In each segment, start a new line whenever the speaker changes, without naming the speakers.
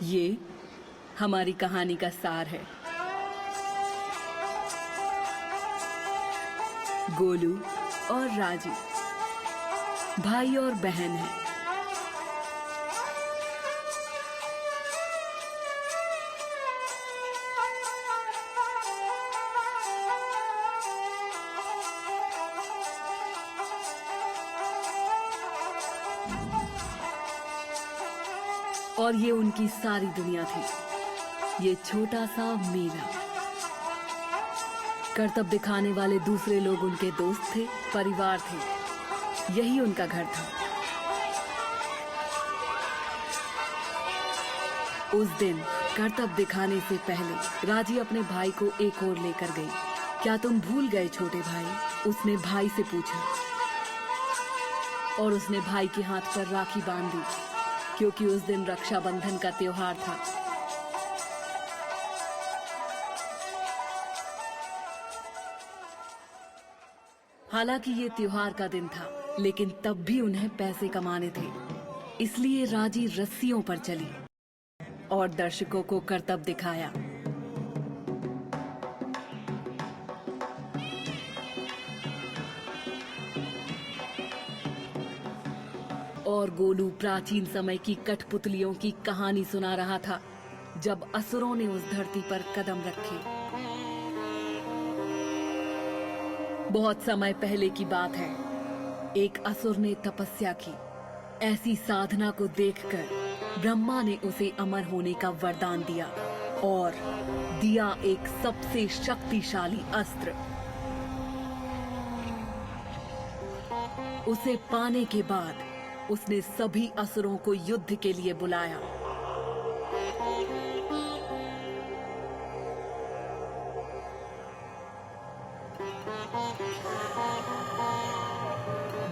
ये हमारी कहानी का सार है। गोलू और राजी भाई और बहन हैं। और ये उनकी सारी दुनिया थी, ये छोटा सा मेला। करतब दिखाने वाले दूसरे लोग उनके दोस्त थे, परिवार थे, यही उनका घर था। उस दिन करतब दिखाने से पहले राजी अपने भाई को एक और लेकर गई। क्या तुम भूल गए छोटे भाई? उसने भाई से पूछा और उसने भाई के हाथ पर राखी बांध दी, क्योंकि उस दिन रक्षाबंधन का त्योहार था। हालांकि ये त्योहार का दिन था, लेकिन तब भी उन्हें पैसे कमाने थे, इसलिए राजी रस्सियों पर चली और दर्शकों को करतब दिखाया। और गोलू प्राचीन समय की कठपुतलियों की कहानी सुना रहा था, जब असुरों ने उस धरती पर कदम रखे। बहुत समय पहले की बात है। एक असुर ने तपस्या की। ऐसी साधना को देखकर ब्रह्मा ने उसे अमर होने का वरदान दिया और दिया एक सबसे शक्तिशाली अस्त्र। उसे पाने के बाद उसने सभी असुरों को युद्ध के लिए बुलाया।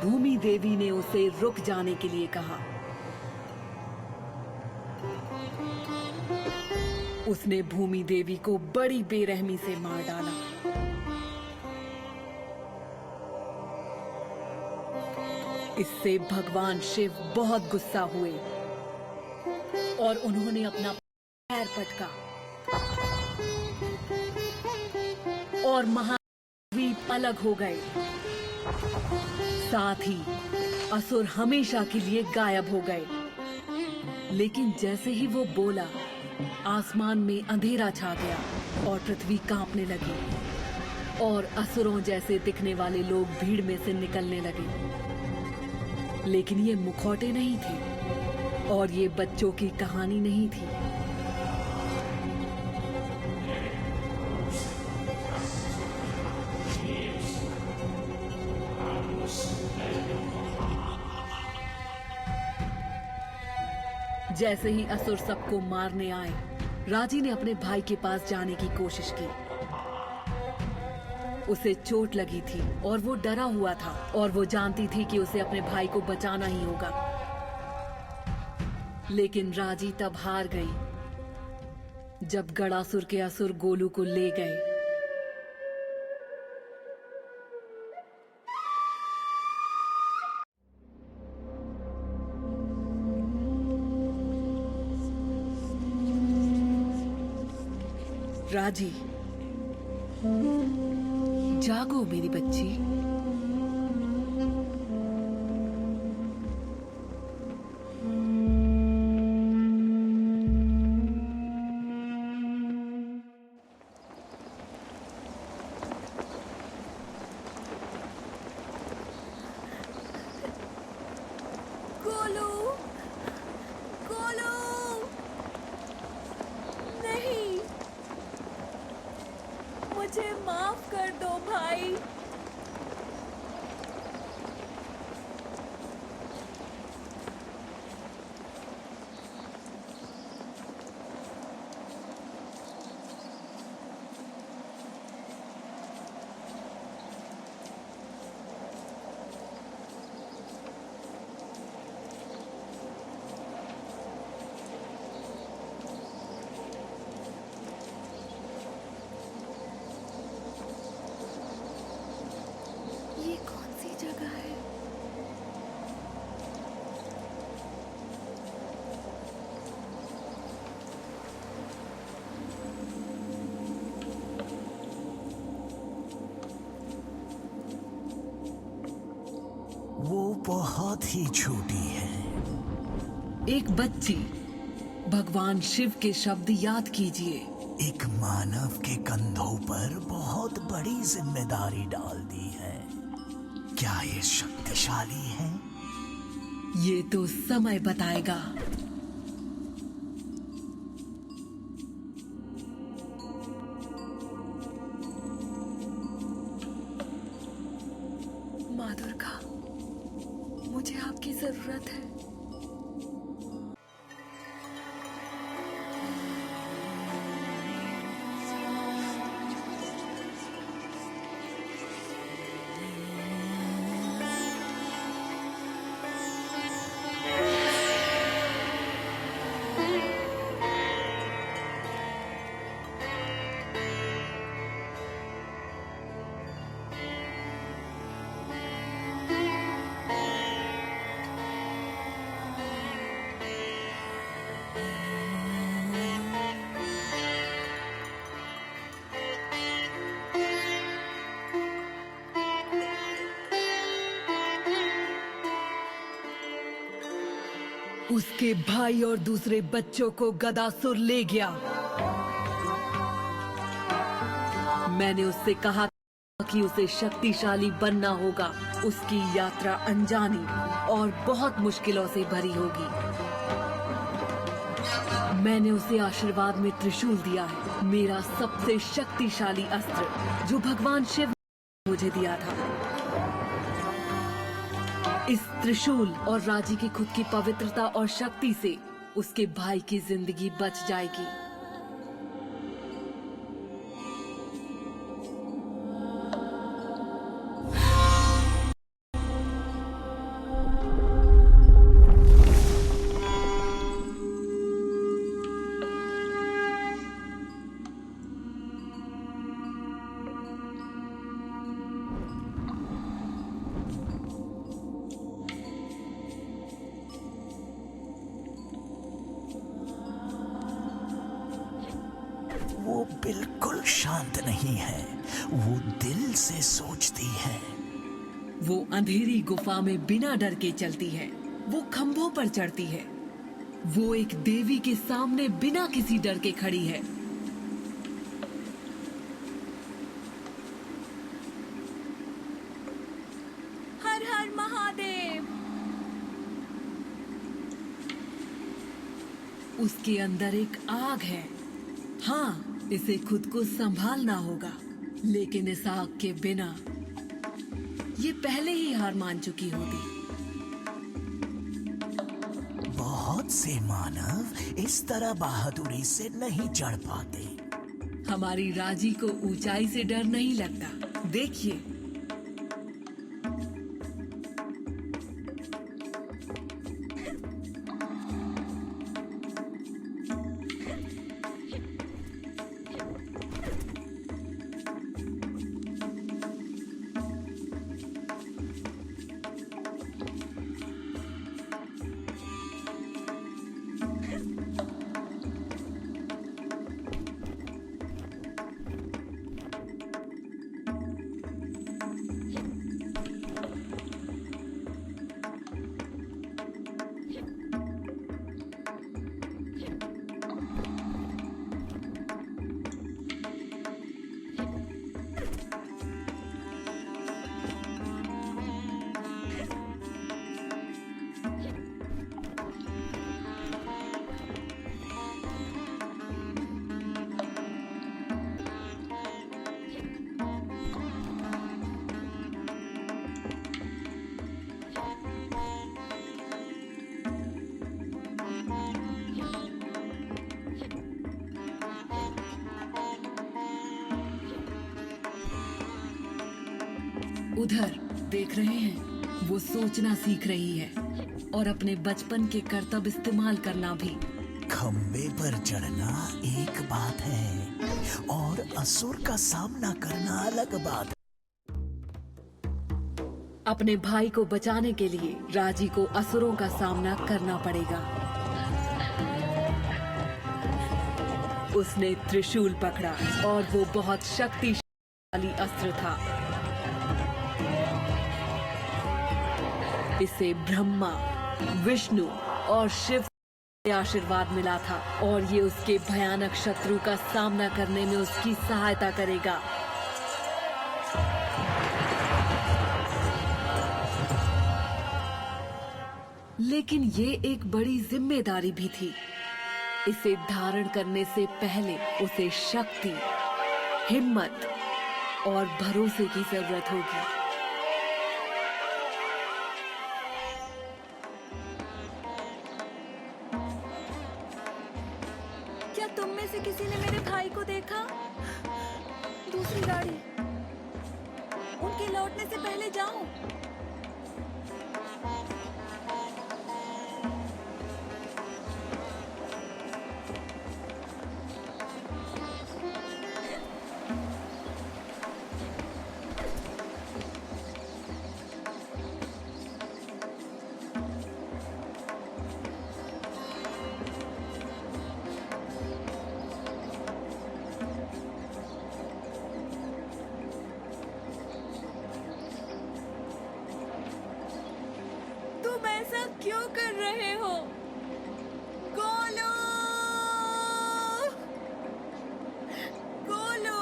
भूमि देवी ने उसे रुक जाने के लिए कहा। उसने भूमि देवी को बड़ी बेरहमी से मार डाला। इससे भगवान शिव बहुत गुस्सा हुए और उन्होंने अपना पैर पटका और महाद्वीप अलग हो गए। साथ ही असुर हमेशा के लिए गायब हो गए। लेकिन जैसे ही वो बोला, आसमान में अंधेरा छा गया और पृथ्वी कांपने लगी और असुरों जैसे दिखने वाले लोग भीड़ में से निकलने लगे। लेकिन ये मुखौटे नहीं थे और ये बच्चों की कहानी नहीं थी। जैसे ही असुर सबको मारने आए, राजी ने अपने भाई के पास जाने की कोशिश की। उसे चोट लगी थी और वो डरा हुआ था और वो जानती थी कि उसे अपने भाई को बचाना ही होगा। लेकिन राजी तब हार गई जब गणासुर के असुर गोलू को ले गए। राजी, जागो मेरी बच्ची।
गोलू, गोलू, नहीं, मुझे माफ कर दो भाई।
ही छोटी है।
एक बच्ची, भगवान शिव के शब्द याद कीजिए।
एक मानव के कंधों पर बहुत बड़ी जिम्मेदारी डाल दी है। क्या ये शक्तिशाली है?
ये तो समय बताएगा।
माँ दुर्गा, मुझे आपकी जरूरत है।
उसके भाई और दूसरे बच्चों को गदासुर ले गया। मैंने उससे कहा कि उसे शक्तिशाली बनना होगा। उसकी यात्रा अनजानी और बहुत मुश्किलों से भरी होगी। मैंने उसे आशीर्वाद में त्रिशूल दिया है, मेरा सबसे शक्तिशाली अस्त्र जो भगवान शिव ने मुझे दिया था। इस त्रिशूल और राजी की खुद की पवित्रता और शक्ति से उसके भाई की जिंदगी बच जाएगी।
वो बिल्कुल शांत नहीं है। वो दिल से सोचती है।
वो अंधेरी गुफा में बिना डर के चलती है। वो खंभों पर चढ़ती है। वो एक देवी के सामने बिना किसी डर के खड़ी है।
हर हर महादेव।
उसके अंदर एक आग है। हाँ, इसे खुद को संभालना होगा, लेकिन इस आग के बिना ये पहले ही हार मान चुकी होती।
बहुत से मानव इस तरह बहादुरी से नहीं चढ़ पाते।
हमारी राजी को ऊंचाई से डर नहीं लगता। देखिए, उधर देख रहे हैं, वो सोचना सीख रही है और अपने बचपन के कर्तव्य इस्तेमाल करना भी।
खंबे पर चढ़ना एक बात है और असुर का सामना करना अलग बात है।
अपने भाई को बचाने के लिए राजी को असुरों का सामना करना पड़ेगा। उसने त्रिशूल पकड़ा और वो बहुत शक्तिशाली अस्त्र था। इसे ब्रह्मा, विष्णु और शिव से आशीर्वाद मिला था और ये उसके भयानक शत्रु का सामना करने में उसकी सहायता करेगा। लेकिन ये एक बड़ी जिम्मेदारी भी थी। इसे धारण करने से पहले उसे शक्ति, हिम्मत और भरोसे की जरूरत होगी।
क्या तुम में से किसी ने मेरे भाई को देखा? दूसरी गाड़ी। उनके लौटने से पहले जाओ। तुम ऐसा क्यों कर रहे हो? गोलू! गोलू!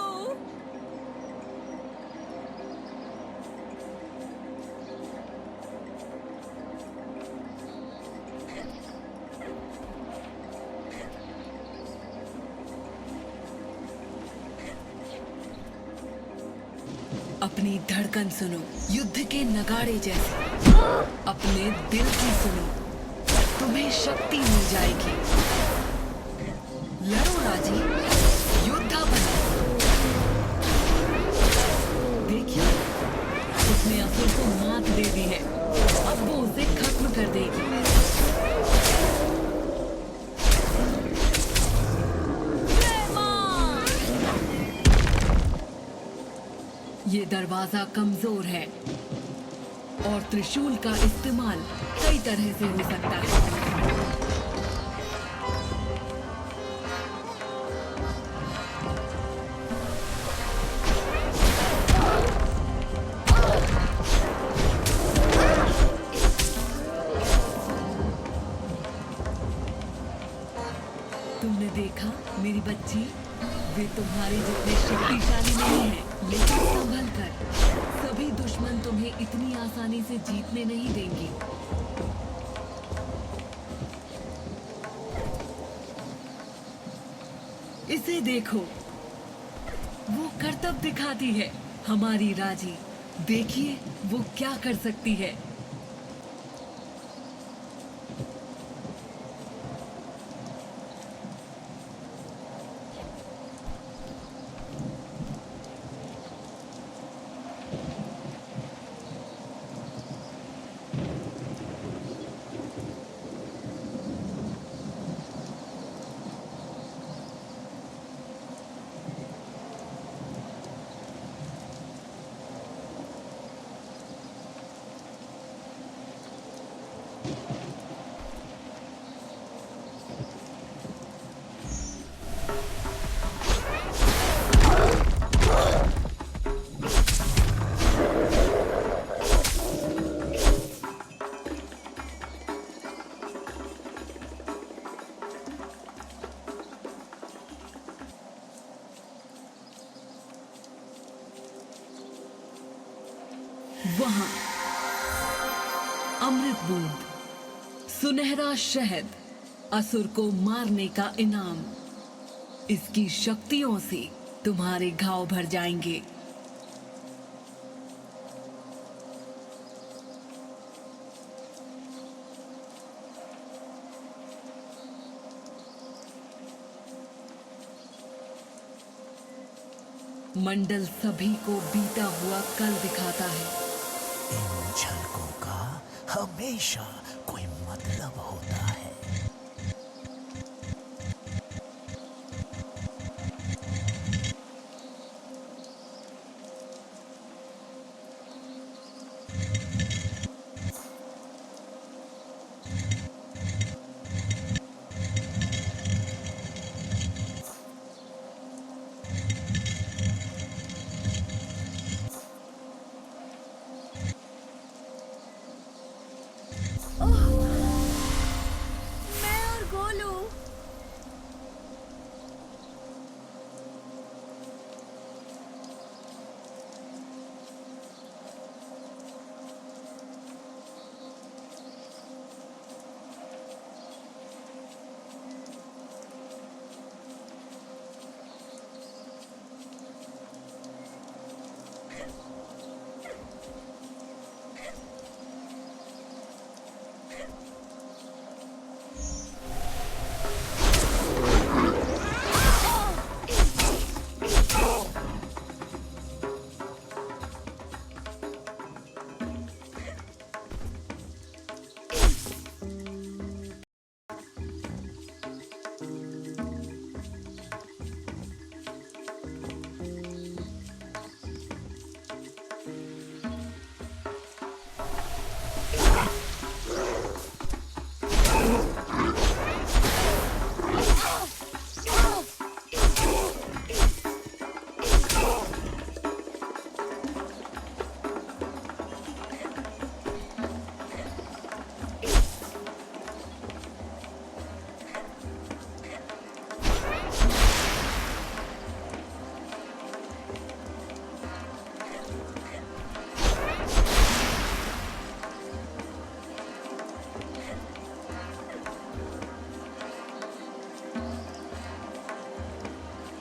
अपनी धड़कन सुनो, युद्ध के नगाड़े जैसे। अपने दिल की सुनो, तुम्हें शक्ति मिल जाएगी। लड़ो राजी, योद्धा बनो। देखिए, उसने असुर को मात दे दी है। अब वो उसे खत्म कर देगी। ये दरवाजा कमजोर है और त्रिशूल का इस्तेमाल कई तरह से हो सकता है। तुमने देखा मेरी बच्ची, वे तुम्हारे जितने शक्तिशाली नहीं हैं, लेकिन संभल कर। सभी दुश्मन तुम्हें इतनी आसानी से जीतने नहीं देंगे। इसे देखो, वो करतब दिखाती है। हमारी राजी, देखिए वो क्या कर सकती है। वहां अमृत बूंद, सुनहरा शहद, असुर को मारने का इनाम। इसकी शक्तियों से तुम्हारे घाव भर जाएंगे। मंडल सभी को बीता हुआ कल दिखाता है।
इन झलकों का हमेशा कोई मतलब होता है।
चलो।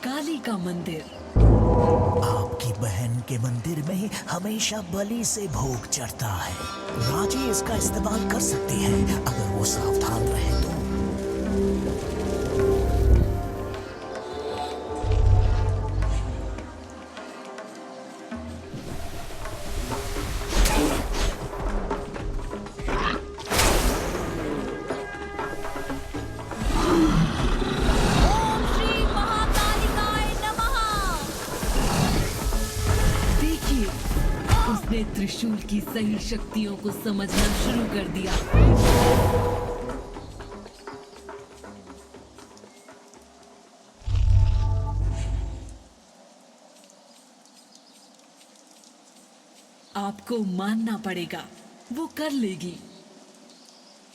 काली का मंदिर।
आपकी बहन के मंदिर में हमेशा बलि से भोग चढ़ता है। राजे इसका इस्तेमाल कर सकती है अगर वो सावधान रहे तो।
ओम श्री महाकालिकाय नमः।
देखिए, उसने त्रिशूल की सही शक्तियों को समझना शुरू कर दिया। आपको मानना पड़ेगा, वो कर लेगी।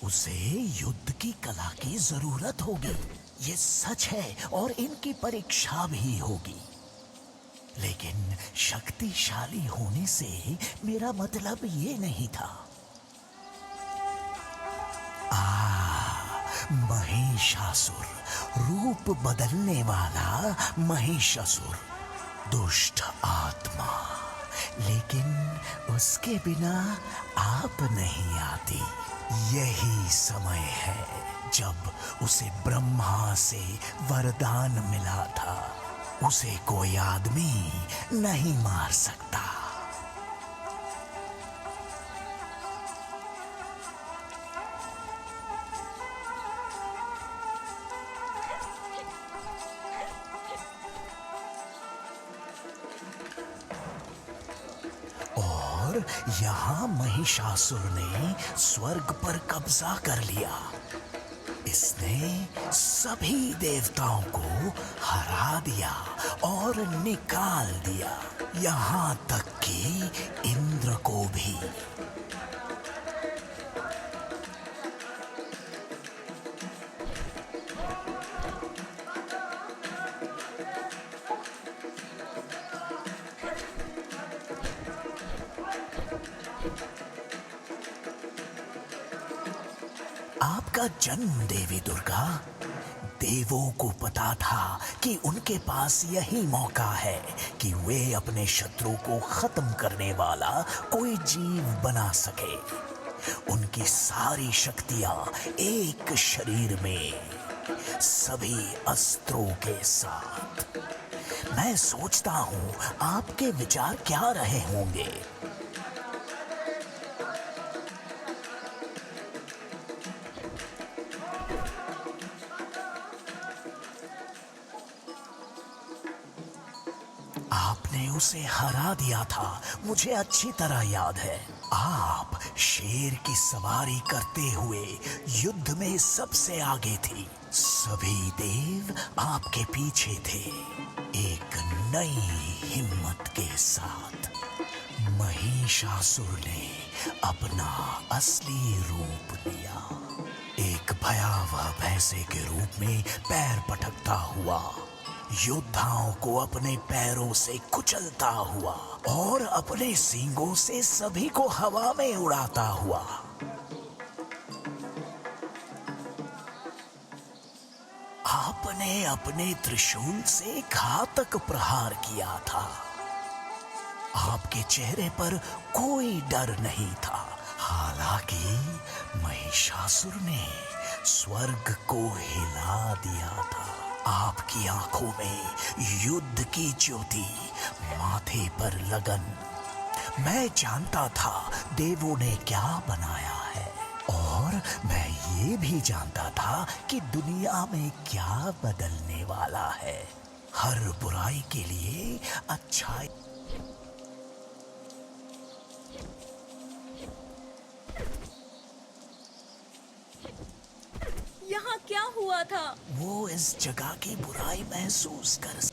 उसे युद्ध की कला की जरूरत होगी, ये सच है, और इनकी परीक्षा भी होगी। लेकिन शक्तिशाली होने से मेरा मतलब ये नहीं था। महिषासुर, रूप बदलने वाला महिषासुर, दुष्ट आत्मा। लेकिन उसके बिना आप नहीं आती। यही समय है जब उसे ब्रह्मा से वरदान मिला था, उसे कोई आदमी नहीं मार सकता। और यहाँ महिषासुर ने स्वर्ग पर कब्जा कर लिया। इसने सभी देवताओं को हरा दिया और निकाल दिया, यहाँ तक कि इंद्र को भी। आपका जन्म देवी दुर्गा, देवों को पता था कि उनके पास यही मौका है कि वे अपने शत्रु को खत्म करने वाला कोई जीव बना सके। उनकी सारी शक्तियां एक शरीर में, सभी अस्त्रों के साथ। मैं सोचता हूं आपके विचार क्या रहे होंगे। आपने उसे हरा दिया था, मुझे अच्छी तरह याद है। आप शेर की सवारी करते हुए युद्ध में सबसे आगे थी। सभी देव आपके पीछे थे, एक नई हिम्मत के साथ। महिषासुर ने अपना असली रूप लिया। एक भयावह भैंसे के रूप में पैर पटकता हुआ, योद्धाओं को अपने पैरों से कुचलता हुआ और अपने सींगों से सभी को हवा में उड़ाता हुआ। आपने अपने त्रिशूल से घातक प्रहार किया था। आपके चेहरे पर कोई डर नहीं था। हालांकि महिषासुर ने स्वर्ग को हिला दिया था। आपकी आंखों में युद्ध की ज्योति, माथे पर लगन। मैं जानता था देवों ने क्या बनाया है, और मैं ये भी जानता था कि दुनिया में क्या बदलने वाला है। हर बुराई के लिए अच्छाई।
यहाँ क्या हुआ था?
वो इस जगह की बुराई महसूस कर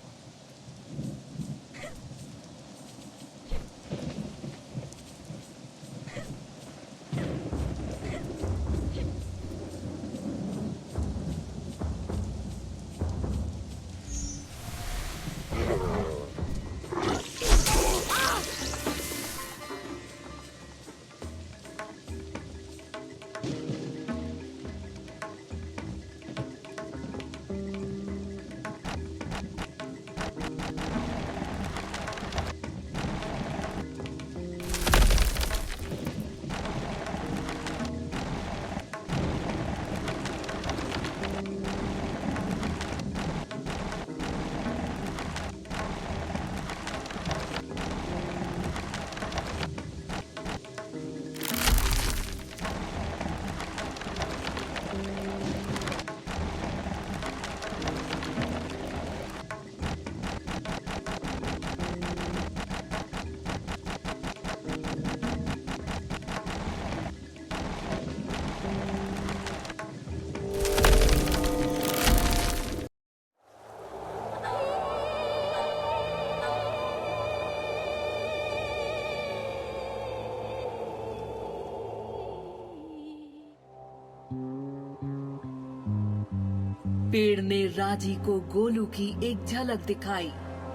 पेड़ ने राजी को गोलू की एक झलक दिखाई।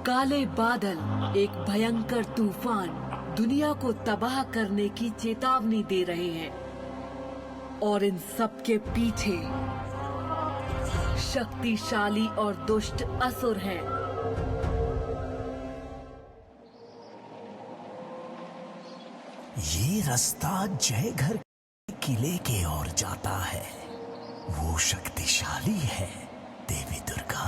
काले बादल, एक भयंकर तूफान दुनिया को तबाह करने की चेतावनी दे रहे हैं, और इन सब के पीछे शक्तिशाली और दुष्ट असुर हैं।
ये रास्ता जयघर किले की ओर जाता है। वो शक्तिशाली है देवी दुर्गा।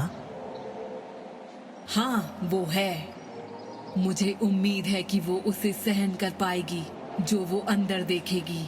हाँ, वो है। मुझे उम्मीद है कि वो उसे सहन कर पाएगी जो वो अंदर देखेगी।